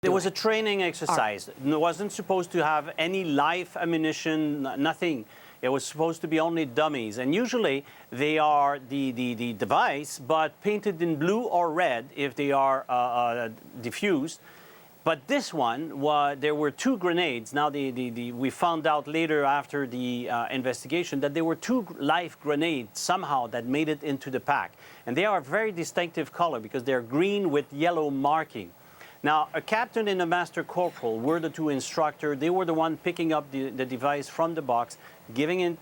There was a training exercise. It wasn't supposed to have any live ammunition, nothing. It was supposed to be only dummies. And usually they are the device, but painted in blue or red if they are diffused. But this one, there were two grenades. Now we found out later after the investigation that there were two live grenades somehow that made it into the pack. And they are a very distinctive color because they're green with yellow marking. Now, a captain and a master corporal were the two instructors. They were the one picking up the device from the box, giving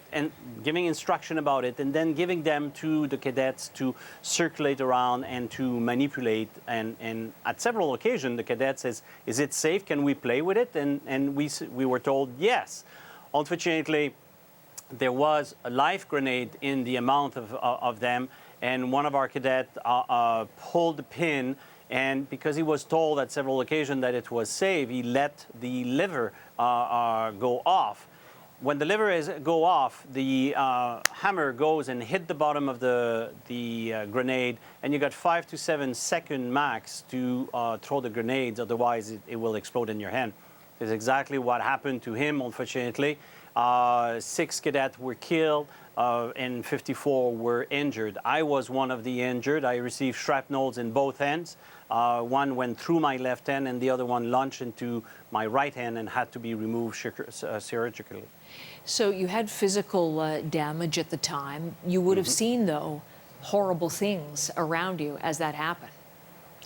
instruction about it, and then giving them to the cadets to circulate around and to manipulate. And at several occasions, the cadet says, "Is it safe? Can we play with it?" And we were told yes. Unfortunately, there was a live grenade in the amount of them, and one of our cadets pulled the pin. And because he was told at several occasions that it was safe, he let the lever go off. When the lever go off, the hammer goes and hit the bottom of the grenade, and you got 5 to 7 seconds max to throw the grenades. Otherwise, it will explode in your hand. That's exactly what happened to him, unfortunately. 6 cadets were killed and 54 were injured. I was one of the injured. I received shrapnels in both hands. One went through my left hand and the other one launched into my right hand and had to be removed surgically. So you had physical damage at the time. You would have seen, though, horrible things around you as that happened.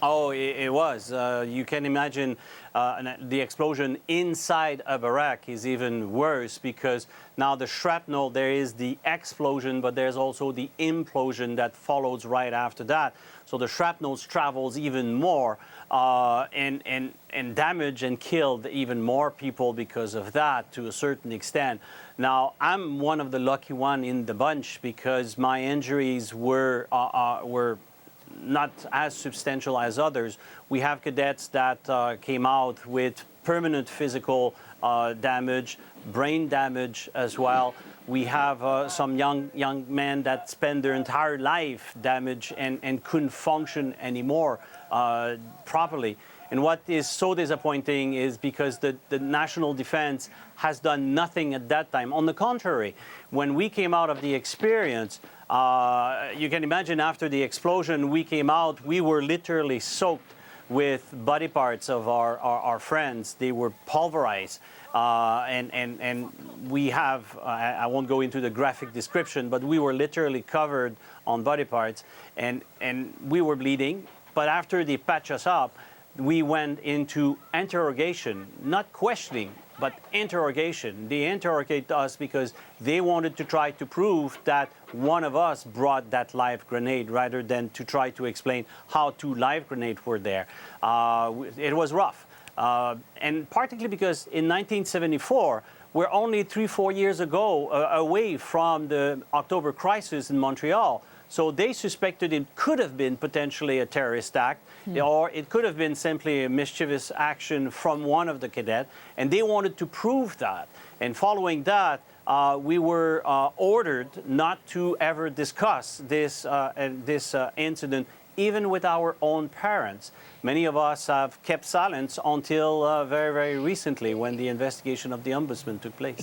Oh, it was. You can imagine the explosion inside a barrack is even worse because now the shrapnel, there is the explosion, but there's also the implosion that follows right after that. So the shrapnel travels even more and damage and killed even more people because of that to a certain extent. Now, I'm one of the lucky one in the bunch because my injuries were not as substantial as others. We have cadets that came out with permanent physical damage, brain damage as well. We have some young men that spend their entire life damaged and couldn't function anymore properly. And what is so disappointing is because the national defense has done nothing at that time. On the contrary, when we came out of the experience, you can imagine after the explosion, we came out, we were literally soaked with body parts of our friends. They were pulverized. And we have, I won't go into the graphic description, but we were literally covered on body parts and we were bleeding. But after they patched us up, we went into interrogation, not questioning, but interrogation. They interrogate us because they wanted to try to prove that one of us brought that live grenade rather than to try to explain how 2 live grenades were there. It was rough. And particularly because in 1974, we're only 3-4 years ago away from the October crisis in Montreal. So they suspected it could have been potentially a terrorist act, or it could have been simply a mischievous action from one of the cadets, and they wanted to prove that. And following that, we were ordered not to ever discuss this incident, even with our own parents. Many of us have kept silence until very, very recently when the investigation of the Ombudsman took place.